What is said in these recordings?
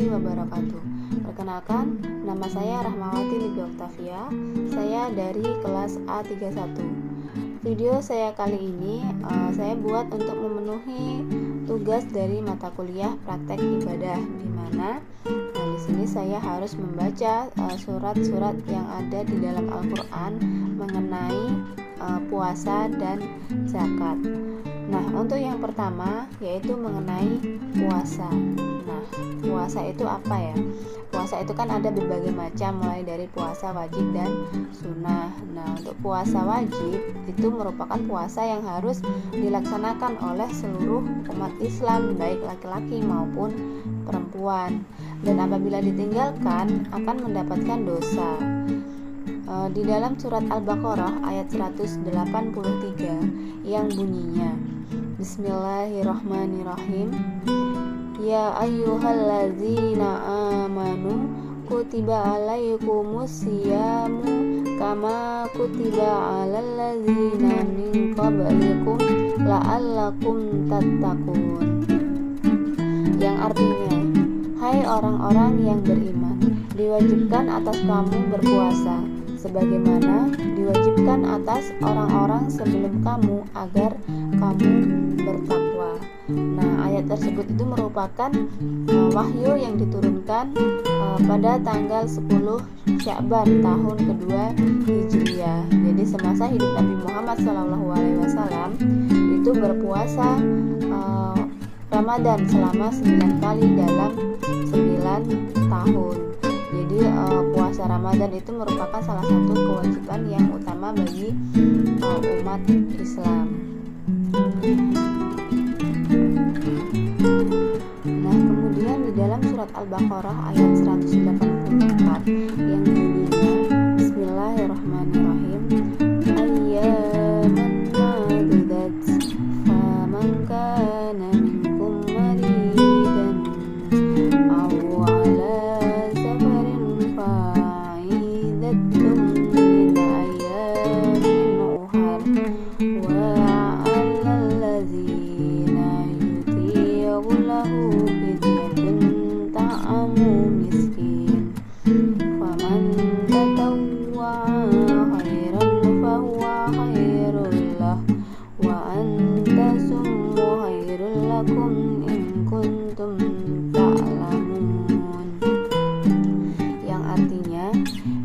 warahmatullahi wabarakatuh. Perkenalkan, nama saya Rahmawati Libya Oktavia. Saya dari kelas A31. Video saya kali ini saya buat untuk memenuhi tugas dari mata kuliah praktek ibadah, di mana di sini saya harus membaca surat-surat yang ada di dalam Al-Quran mengenai puasa dan zakat. Nah, untuk yang pertama yaitu mengenai puasa. Nah, puasa itu apa ya? Puasa itu kan ada berbagai macam, mulai dari puasa wajib dan sunnah. Nah, untuk puasa wajib itu merupakan puasa yang harus dilaksanakan oleh seluruh umat Islam, baik laki-laki maupun perempuan. Dan apabila ditinggalkan akan mendapatkan dosa. Di dalam surat Al-Baqarah ayat 183 yang bunyinya, Bismillahirrahmanirrahim. Ya ayyuhalladzina amanu kutiba alaikumusyiyamu kama kutiba alal ladzina min qablikum la'allakum tattaqun. Yang artinya, hai orang-orang yang beriman, diwajibkan atas kamu berpuasa sebagaimana diwajibkan atas orang-orang sebelum kamu agar kamu bertakwa. Nah, ayat tersebut itu merupakan wahyu yang diturunkan pada tanggal 10 Sya'ban tahun kedua Hijriah. Jadi semasa hidup Nabi Muhammad SAW itu berpuasa Ramadan selama 9 kali dalam 9 tahun. Jadi puasa Ramadan itu merupakan salah satu kewajiban yang utama bagi umat Islam. Nah, kemudian di dalam surat Al-Baqarah ayat 184 yang bunyinya, Bismillahirrahmanirrahim. Ayyaman ma'dudat faman kana minkum maridan aw ala safarin fa'idatun min ayyamin ukhar wa 'alal ladzina yuti'unahu fidyatun ta'amu miskin faman tatawwa'a khairan fahuwa khairul lah wa antasummu khairul lakum in kuntum ta'lamun. Yang artinya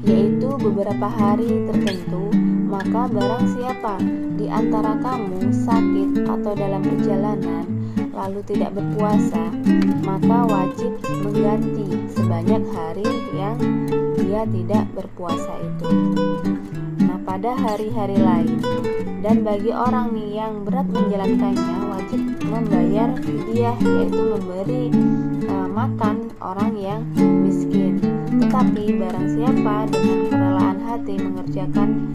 yaitu beberapa hari tertentu, maka barang siapa di antara kamu sakit atau dalam perjalanan lalu tidak berpuasa, maka wajib mengganti sebanyak hari yang dia tidak berpuasa itu. Nah, pada hari-hari lain dan bagi orang yang berat menjalankannya wajib membayar fidyah, yaitu memberi makan orang yang miskin. Tetapi barang siapa dengan kerelaan hati mengerjakan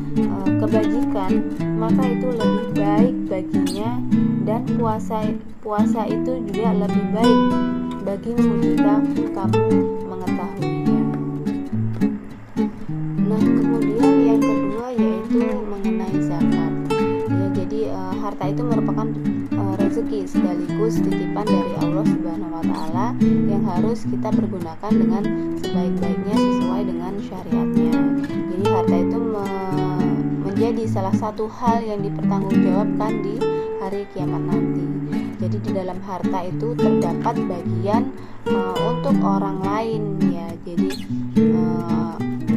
kebajikan, maka itu lebih baik baginya, dan puasa itu juga lebih baik bagimu jika kamu mengetahuinya. Nah, kemudian yang kedua yaitu mengenai zakat. Ya, jadi harta itu merupakan rezeki sekaligus titipan dari Allah Subhanahu wa taala yang harus kita pergunakan dengan sebaik-baiknya sesuai dengan syariatnya. Jadi harta itu menjadi salah satu hal yang dipertanggungjawabkan di hari kiamat nanti. Jadi di dalam harta itu terdapat bagian untuk orang lain, ya. Jadi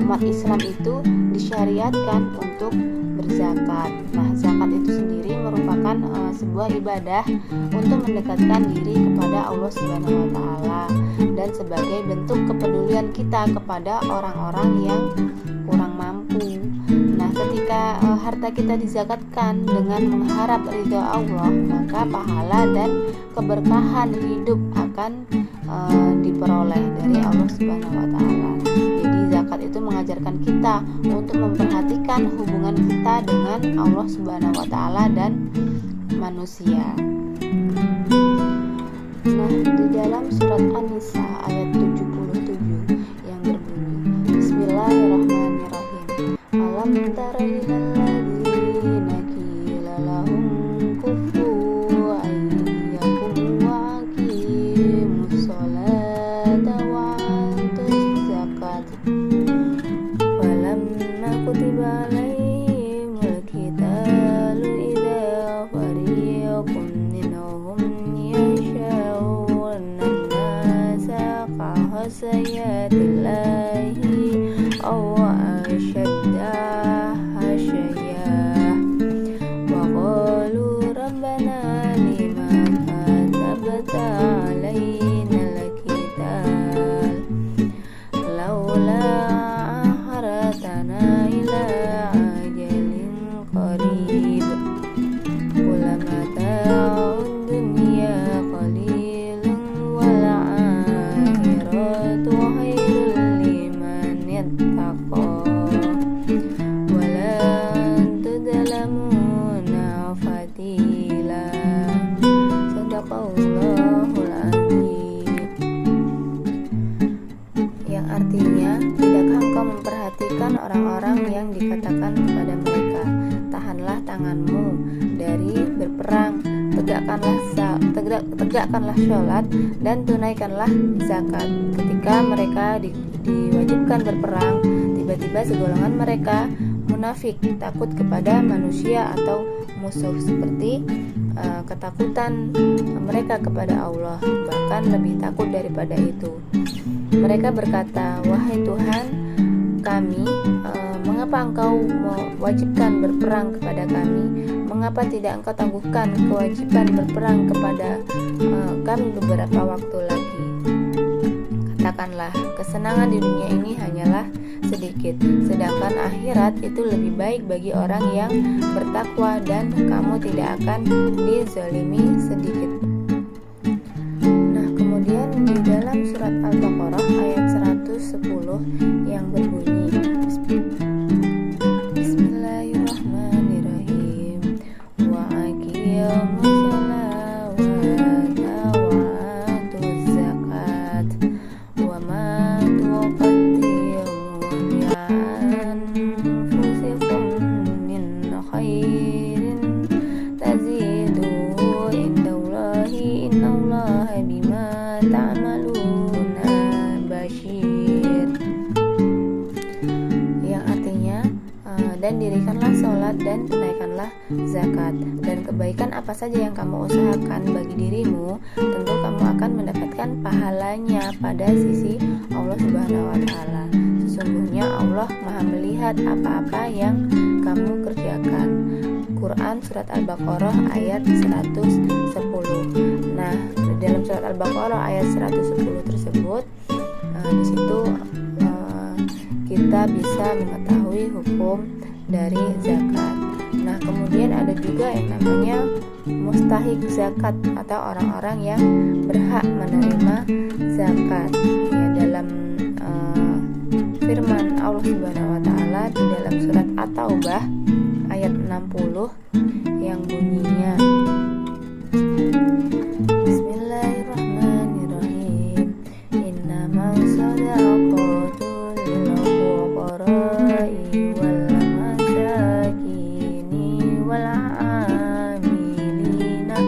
umat Islam itu disyariatkan untuk berzakat. Nah, zakat itu sendiri merupakan sebuah ibadah untuk mendekatkan diri kepada Allah Subhanahu wa taala dan sebagai bentuk kepedulian kita kepada orang-orang yang kurang mampu. Nah, ketika harta kita dizakatkan dengan mengharap ridha Allah, maka pahala dan keberkahan hidup akan diperoleh dari Allah Subhanahu wa taala. Jadi zakat itu mengajarkan kita untuk memperhatikan hubungan kita dengan Allah Subhanahu wa taala dan manusia. Nah, di dalam surat An-Nisa ayat 77 yang berbunyi, Bismillahirrahmanirrahim. Alam tara ilal ladzina qila lahum kufu ayyakum wa aqimus sholata wa tanganmu dari berperang, tegakkanlah sholat dan tunaikanlah zakat. Ketika mereka diwajibkan berperang, tiba-tiba segolongan mereka munafik, takut kepada manusia atau musuh, seperti ketakutan mereka kepada Allah, bahkan lebih takut daripada itu. Mereka berkata, "Wahai Tuhan kami, mengapa Engkau mewajibkan berperang kepada kami? Mengapa tidak Engkau tangguhkan kewajiban berperang kepada kami beberapa waktu lagi?" Katakanlah, kesenangan di dunia ini hanyalah sedikit, sedangkan akhirat itu lebih baik bagi orang yang bertakwa, dan kamu tidak akan dizalimi sedikit. Nah, kemudian di dalam surat Al-Baqarah ayat 110 yang berbunyi, Bismillahirrahmanirrahim, wa aqiyamus sholata wa atuz zakat wa ma tuqaddimu li anfusikum min khairin taziduhu indallahi innallaha bima ta'maluna basyir. Yang artinya, dan dirikanlah sholat dan tunaikanlah zakat, dan kebaikan apa saja yang kamu usahakan bagi dirimu, tentu kamu akan mendapatkan pahalanya pada sisi Allah Subhanahu wa Ta'ala. Sesungguhnya Allah Maha melihat apa-apa yang kamu kerjakan. Quran surat Al-Baqarah ayat 110. Nah, di dalam surat Al-Baqarah ayat 110 tersebut, di situ kita bisa mengetahui hukum dari zakat. Nah, kemudian ada juga yang namanya mustahik zakat atau orang-orang yang berhak menerima zakat. Ya, dalam firman Allah Subhanahu wa Ta'ala di dalam surat At-Taubah ayat 60 yang bunyinya, Bismillahirrahmanirrahim, innamas shadaqatu lil fuqara'i wal masakini wal 'amilina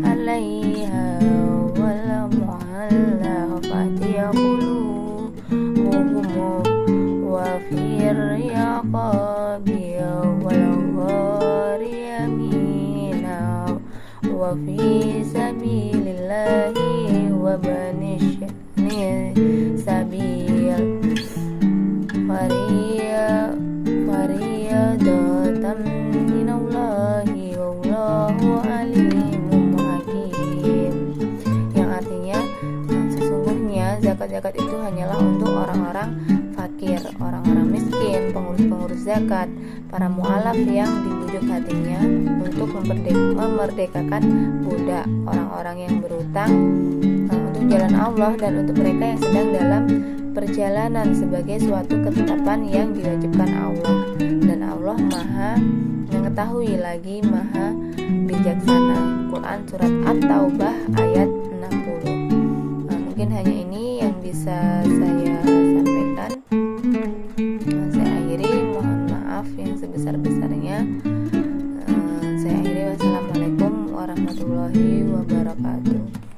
'alaiha wal mu'allafati qulubuhum wa fir riqabi wal gharimina wa fi sabilillahi wa bani sabil fariyadatan minallahi wallahu alimum hakim. Yang artinya, sesungguhnya zakat-zakat itu hanyalah untuk orang-orang fakir, orang-orang miskin, pengurus-pengurus zakat, para mu'alaf yang dibujuk hatinya untuk memerdekakan budak, orang-orang yang berutang untuk jalan Allah, dan untuk mereka yang sedang dalam perjalanan sebagai suatu ketetapan yang diwajibkan Allah. Dan Allah Maha mengetahui lagi Maha bijaksana. Quran surat At-Taubah ayat 60. Mungkin hanya ini yang bisa saya sampaikan. Saya akhiri, mohon maaf yang sebesar-besarnya. Saya akhiri, wassalamualaikum warahmatullahi wabarakatuh.